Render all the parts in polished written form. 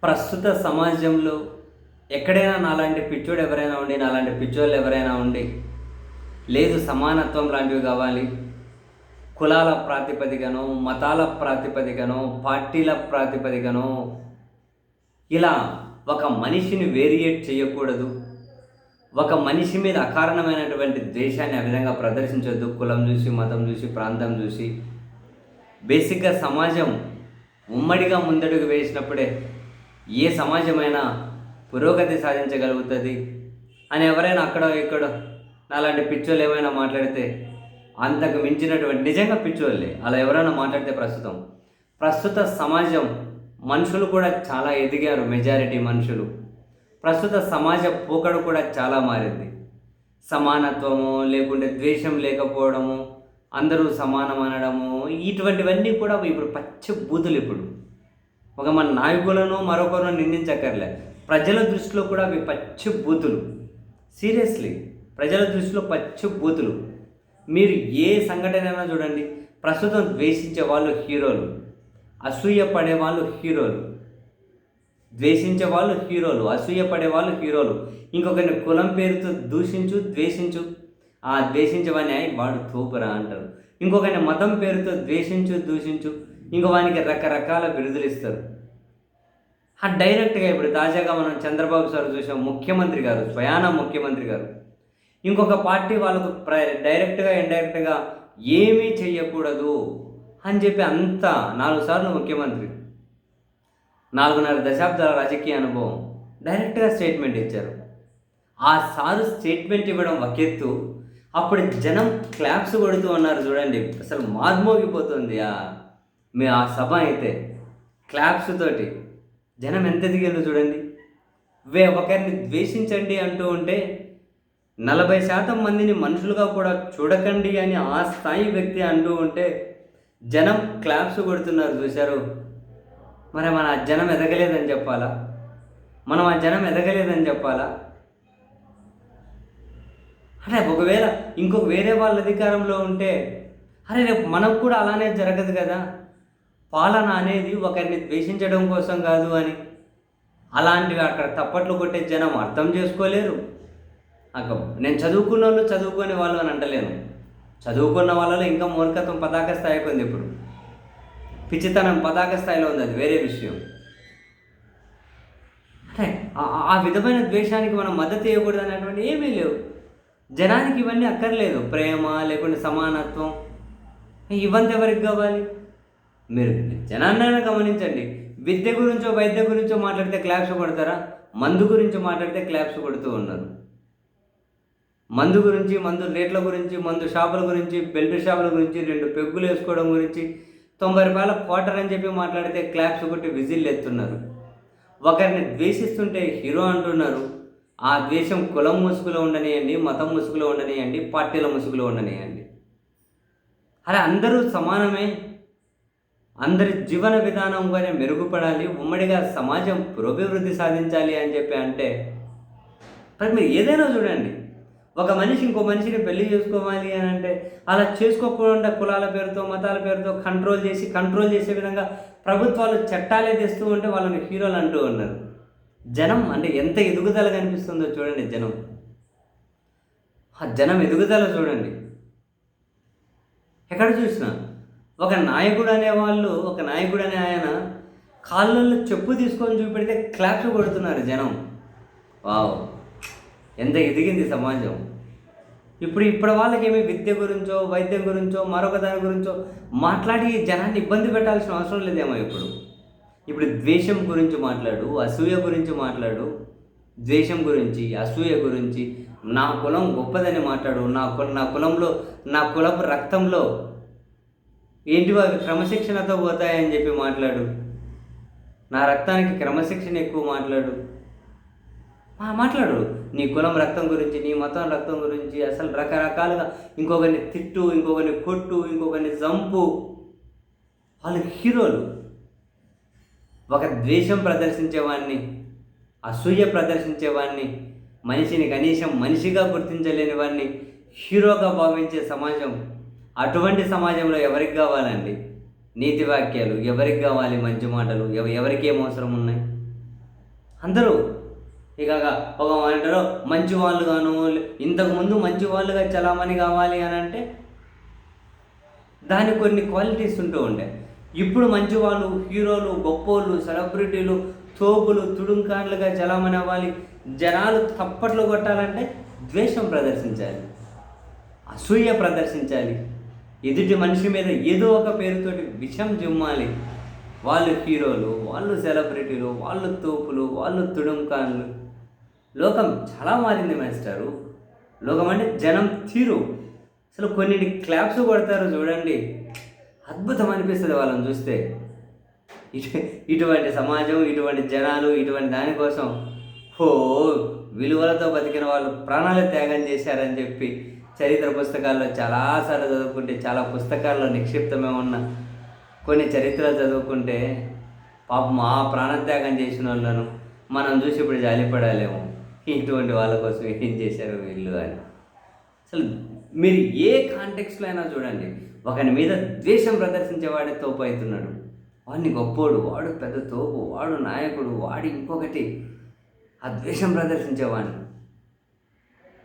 ప్రస్తుత సమాజంలో ఎక్కడైనా నాలాంటి పిచ్చోడు ఎవరైనా ఉండి, నాలాంటి పిచ్చోళ్ళు ఎవరైనా ఉండి, లేదు సమానత్వం లాంటివి కావాలి, కులాల ప్రాతిపదికనో, మతాల ప్రాతిపదికనో, పార్టీల ప్రాతిపదికనో ఇలా ఒక మనిషిని వేరియేట్ చేయకూడదు. ఒక మనిషి మీద అకారణమైనటువంటి ద్వేషాన్ని ఆ విధంగా ప్రదర్శించొద్దు. కులం చూసి, మతం చూసి, ప్రాంతం చూసి. బేసిక్గా సమాజం ఉమ్మడిగా ముందడుగు వేసినప్పుడే ఏ సమాజమైనా పురోగతి సాధించగలుగుతుంది అని ఎవరైనా అక్కడ ఇక్కడ నాలాంటి పిచ్చోళ్ళు ఏమైనా మాట్లాడితే, అంతకు మించినటువంటి నిజంగా పిచ్చోళ్ళే అలా ఎవరైనా మాట్లాడితే ప్రస్తుత సమాజం మనుషులు కూడా చాలా ఎదిగారు. మెజారిటీ మనుషులు ప్రస్తుత సమాజ పోకడు కూడా చాలా మారింది. సమానత్వము లేకుంటే ద్వేషం లేకపోవడము, అందరూ సమానం అనడము, ఇటువంటివన్నీ కూడా ఇప్పుడు పచ్చి బూతులు. ఇప్పుడు ఒక మన నాయకులను మరొకరు నిందించక్కర్లే, ప్రజల దృష్టిలో కూడా అవి పచ్చి బూతులు. సీరియస్లీ, ప్రజల దృష్టిలో పచ్చి బూతులు. మీరు ఏ సంఘటన అయినా చూడండి, ప్రస్తుతం ద్వేషించే వాళ్ళు హీరోలు, అసూయ పడే వాళ్ళు హీరోలు, ద్వేషించే వాళ్ళు హీరోలు, అసూయ పడే వాళ్ళు హీరోలు. ఇంకొకరిని కులం పేరుతో ద్వేషించు, ఆ ద్వేషించవని వాడు తోపురా అంటారు. ఇంకొకరిని మతం పేరుతో దూషించు, ఇంకో వానికి రకరకాల బిరుదులు ఇస్తారు. డైరెక్ట్గా ఇప్పుడు తాజాగా మనం చంద్రబాబు సార్ చూసాం, ముఖ్యమంత్రి గారు, స్వయాన ముఖ్యమంత్రి గారు ఇంకొక పార్టీ వాళ్ళకు డైరెక్ట్గా ఇండైరెక్ట్గా ఏమీ చెయ్యకూడదు అని చెప్పి అంతా 4 సార్లు ముఖ్యమంత్రి, 4.5 దశాబ్దాల రాజకీయ అనుభవం, డైరెక్ట్గా స్టేట్మెంట్ ఇచ్చారు. ఆ సారు స్టేట్మెంట్ ఇవ్వడం ఒక ఎత్తు, అప్పుడు జనం క్లాప్స్ కొడుతూ ఉన్నారు చూడండి, అసలు మార్మోగిపోతుంది ఆ సభ అయితే. క్లాప్స్ తోటి జనం ఎంత ఎదిగారు చూడండి. ఒకరిని ద్వేషించండి అంటూ ఉంటే 40% మందిని మనుషులుగా కూడా చూడకండి అని ఆ స్థాయి వ్యక్తి అంటూ ఉంటే జనం క్లాప్స్ కొడుతున్నారు చూశారు. మరి మన జనం ఎదగలేదని చెప్పాలా? మనం ఆ జనం ఎదగలేదని చెప్పాలా? అరే ఒకవేళ ఇంకొక వేరే వాళ్ళ అధికారంలో ఉంటే, అరే రేపు మనకు కూడా అలానే జరగదు కదా. పాలన అనేది ఒకరిని ద్వేషించడం కోసం కాదు అని. అలాంటివి అక్కడ తప్పట్లు కొట్టే జనం అర్థం చేసుకోలేరు. నేను చదువుకున్న వాళ్ళు చదువుకునే వాళ్ళు అని అంటలేను. చదువుకున్న వాళ్ళలో ఇంకా మూర్ఖత్వం పతాక స్థాయికి ఉంది. ఇప్పుడు పిచ్చితనం పతాక స్థాయిలో ఉంది, అది వేరే విషయం. అంటే ఆ విధమైన ద్వేషానికి మనం మద్దతు ఇవ్వకూడదు అనేటువంటి ఏమీ లేవు. జనానికి ఇవన్నీ అక్కర్లేదు. ప్రేమ లేకుంటే సమానత్వం ఇవంతా ఎవరికి కావాలి? మీరు జనాన్నైనా గమనించండి. విద్య గురించో వైద్య గురించో మాట్లాడితే క్లాప్స్ కొడతారా? మందు గురించి మాట్లాడితే క్లాప్స్ కొడుతూ ఉన్నారు. మందు గురించి, మందు రేట్ల గురించి, మందు షాపుల గురించి, బెల్ట్ షాపుల గురించి, 2 పెగ్గులు వేసుకోవడం గురించి, 90 రూపాయల క్వార్టర్ అని చెప్పి మాట్లాడితే క్లాప్స్ కొట్టి విజిల్ ఎత్తున్నారు. ఒకరిని ద్వేషిస్తుంటే హీరో అంటున్నారు. ఆ ద్వేషం కులం ముసుగులో ఉండనియండి, మతం ముసుగులో ఉండనియండి, పార్టీల ముసుగులో ఉండనియండి. అరే అందరూ సమానమే, అందరి జీవన విధానంగానే మెరుగుపడాలి, ఉమ్మడిగా సమాజం పురోభివృద్ధి సాధించాలి అని చెప్పి అంటే, మరి మీరు ఏదైనా చూడండి, ఒక మనిషి ఇంకో మనిషిని పెళ్లి చేసుకోవాలి అని అంటే అలా చేసుకోకుండా కులాల పేరుతో, మతాల పేరుతో కంట్రోల్ చేసే విధంగా ప్రభుత్వాలు చట్టాలే తెస్తూ ఉంటే వాళ్ళని హీరోలు అంటూ ఉన్నారు. జనం అంటే ఎంత ఎదుగుదల కనిపిస్తుందో చూడండి. జనం ఎదుగుదల చూడండి. ఎక్కడ చూసినా ఒక నాయకుడు అనే ఆయన కాళ్ళల్లో చెప్పు తీసుకొని చూపెడితే క్లాప్స్ కొడుతున్నారు జనం. వావ్, ఎంత ఎదిగింది సమాజం. ఇప్పుడు వాళ్ళకేమీ విద్య గురించో, వైద్యం గురించో, మరొక దాని గురించో మాట్లాడి జనాన్ని ఇబ్బంది పెట్టాల్సిన అవసరం లేదేమో. ఇప్పుడు ద్వేషం గురించి మాట్లాడు, అసూయ గురించి మాట్లాడు. ద్వేషం గురించి, అసూయ గురించి, నా కులం గొప్పదని మాట్లాడు. నా కులంలో, నా కులపు రక్తంలో ఏంటివో అవి క్రమశిక్షణతో పోతాయని చెప్పి మాట్లాడు. నా రక్తానికి క్రమశిక్షణ ఎక్కువ మాట్లాడు. నీ కులం రక్తం గురించి, నీ మతం రక్తం గురించి, అసలు రకరకాలుగా ఇంకొకరిని తిట్టు, ఇంకొకరిని కొట్టు, ఇంకొకరిని చంపు. వాళ్ళు హీరోలు. ఒక ద్వేషం ప్రదర్శించేవాడిని, అసూయ ప్రదర్శించేవాడిని, మనిషిని కనీసం మనిషిగా గుర్తించలేని వాడిని హీరోగా భావించే సమాజం. అటువంటి సమాజంలో ఎవరికి కావాలండి నీతి వాక్యాలు? ఎవరికి కావాలి మంచి మాటలు? ఎవరికి ఏం అవసరం ఉన్నాయి? అందరూ ఇక ఒక అంటారు మంచి వాళ్ళు గాను, ఇంతకుముందు మంచి వాళ్ళుగా చలామణి కావాలి అని అంటే దానికి కొన్ని క్వాలిటీస్ ఉంటూ ఉంటాయి. ఇప్పుడు మంచి వాళ్ళు, హీరోలు, గొప్పోళ్ళు, సెలబ్రిటీలు, తోపులు, తుడుంకాన్లుగా చలామణి అవ్వాలి, జనాలు తప్పట్లు కొట్టాలంటే ద్వేషం ప్రదర్శించాలి, అసూయ ప్రదర్శించాలి, ఎదుటి మనిషి మీద ఏదో ఒక పేరుతోటి విషం జిమ్మాలి. వాళ్ళు హీరోలు, వాళ్ళు సెలబ్రిటీలు, వాళ్ళు తోపులు, వాళ్ళు తుడుంకాన్లు. లోకం చాలా మారింది మాస్టారు. లోకం అంటే జనం తీరు. అసలు కొన్నింటి క్లాప్స్ కొడతారు చూడండి, అద్భుతం అనిపిస్తుంది వాళ్ళని చూస్తే. ఇటువంటి సమాజం, ఇటువంటి జనాలు, ఇటువంటి దానికోసం విలువలతో బతికిన వాళ్ళు ప్రాణాలు త్యాగం చేశారని చెప్పి చరిత్ర పుస్తకాల్లో చాలాసార్లు చదువుకుంటే, చాలా పుస్తకాల్లో నిక్షిప్తమే ఉన్న కొన్ని చరిత్రలు చదువుకుంటే పాపం ఆ ప్రాణత్యాగం చేసిన వాళ్ళను మనం చూసి ఇప్పుడు జాలిపడాలేము, ఇటువంటి వాళ్ళ కోసం ఏం చేశారు వీళ్ళు అని. అసలు మీరు ఏ కాంటెక్స్లో అయినా చూడండి, ఒకని మీద ద్వేషం ప్రదర్శించేవాడే తోపు అవుతున్నాడు. వాడిని గొప్పోడు, వాడు పెద్ద తోపు, వాడు నాయకుడు, వాడి ఇంకొకటి. ఆ ద్వేషం ప్రదర్శించేవాడిని,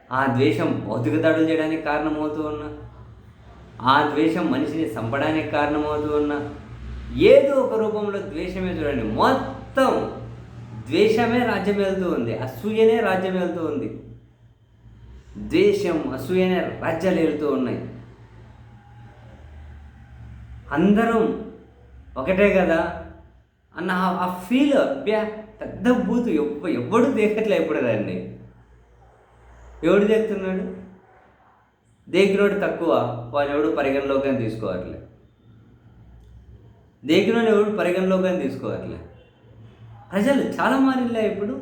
ఆ ద్వేషం భౌతిక దాడులు చేయడానికి కారణమవుతూ ఉన్నా, ఆ ద్వేషం మనిషిని చంపడానికి కారణమవుతూ ఉన్నా, ఏదో ఒక రూపంలో ద్వేషమే చూడండి. మొత్తం ద్వేషమే రాజ్యం వెళ్తూ ఉంది, అసూయనే రాజ్యం వెళ్తూ ఉంది. ద్వేషం, అసూయనే రాజ్యాలు వెళ్తూ ఉన్నాయి. అందరం ఒకటే కదా అన్న ఆ ఫీల్ పెద్ద బూతు ఎవ్వడు దేకట్లే ఇప్పుడు రండి. ఎవడు దేకుతున్నాడు? దేకినోడు తక్కువ, వాడు ఎవడు పరిగణలోకి తీసుకోవట్లే. దేకినోడు ఎవడు పరిగణలోకి తీసుకోవట్లే. ప్రజలు చాలా మారిలే ఇప్పుడు.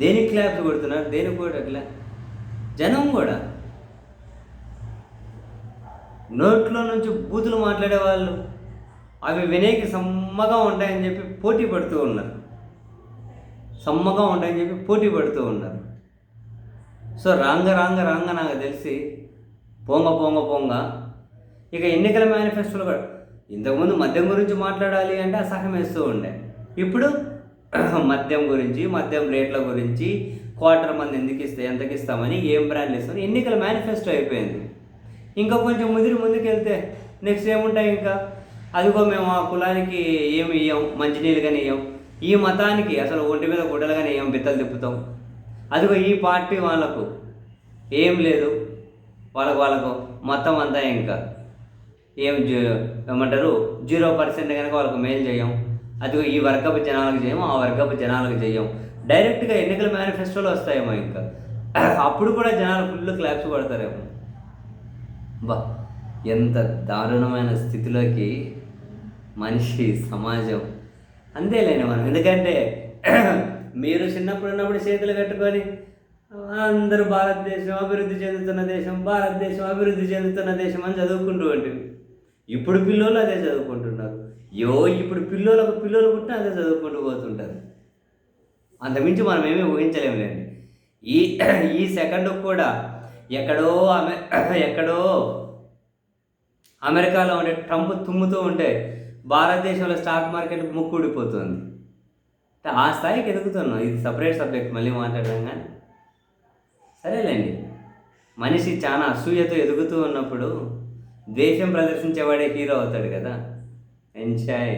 దేనికి క్లాప్స్ కొడుతున్నారు, దేనికి కొట్టట్లే. జనం కూడా నోట్లో నుంచి బూతులు మాట్లాడేవాళ్ళు అవి వినేకి సమ్మగా ఉంటాయని చెప్పి పోటీ పడుతూ ఉన్నారు. సమ్మగా ఉంటాయని చెప్పి పోటీ పడుతూ ఉన్నారు. సో రాంగ నాకు తెలిసి పొంగ ఇక ఎన్నికల మేనిఫెస్టోలు కూడా ఇంతకుముందు మద్యం గురించి మాట్లాడాలి అంటే అసహ్యం వేస్తూ ఉండే. ఇప్పుడు మద్యం గురించి, మద్యం రేట్ల గురించి, క్వార్టర్ మంది ఎంతకి ఇస్తామని, ఏం బ్రాండ్లు ఇస్తామని ఎన్నికల మేనిఫెస్టో అయిపోయింది. ఇంకా కొంచెం ముందుకెళ్తే నెక్స్ట్ ఏముంటాయి? ఇంకా అదిగో మేము ఆ కులానికి ఏమి ఇయ్యం, మంచినీళ్ళు కానీ ఇయ్యం, ఈ మతానికి అసలు ఒంటి మీద గుడ్డలు కానీ ఇయ్యం, బిత్తలు తిప్పుతాం, అదిగో ఈ పార్టీ వాళ్ళకు ఏం లేదు, వాళ్ళకు మొత్తం అంతా ఇంకా ఏమంటారు 0% కనుక వాళ్ళకు మేలు చేయం, అదిగో ఈ వర్గపు జనాలకు చేయము, ఆ వర్గపు జనాలకు చేయం. డైరెక్ట్గా ఎన్నికల మేనిఫెస్టోలో వస్తాయేమో. ఇంకా అప్పుడు కూడా జనాలు ఫుల్ క్లాప్స్ కొడతారేమో. ఎంత దారుణమైన స్థితిలోకి మనిషి, సమాజం. అంతేలేని మనం. ఎందుకంటే మీరు చిన్నప్పుడు ఉన్నప్పుడు చేతులు కట్టుకొని అందరూ భారతదేశం అభివృద్ధి చెందుతున్న దేశం అని చదువుకుంటూ ఉంటుంది. ఇప్పుడు పిల్లలు అదే చదువుకుంటున్నారు. ఇప్పుడు పిల్లలు పుట్టిన అదే చదువుకుంటూ పోతుంటారు. అంతమించి మనం ఏమీ ఊహించలేములేండి. ఈ సెకండ్ కూడా ఎక్కడో అమెరికాలో ఉండే ట్రంప్ తుమ్ముతూ ఉంటే భారతదేశంలో స్టాక్ మార్కెట్ ముక్కుడిపోతుంది. ఆ స్థాయికి ఎదుగుతున్నాం. ఇది సపరేట్ సబ్జెక్ట్, మళ్ళీ మాట్లాడడం. కానీ సరేలేండి, మనిషి చాలా అసూయతో ఎదుగుతూ ఉన్నప్పుడు ద్వేషం ప్రదర్శించేవాడే హీరో అవుతాడు కదా. ఎంజాయ్.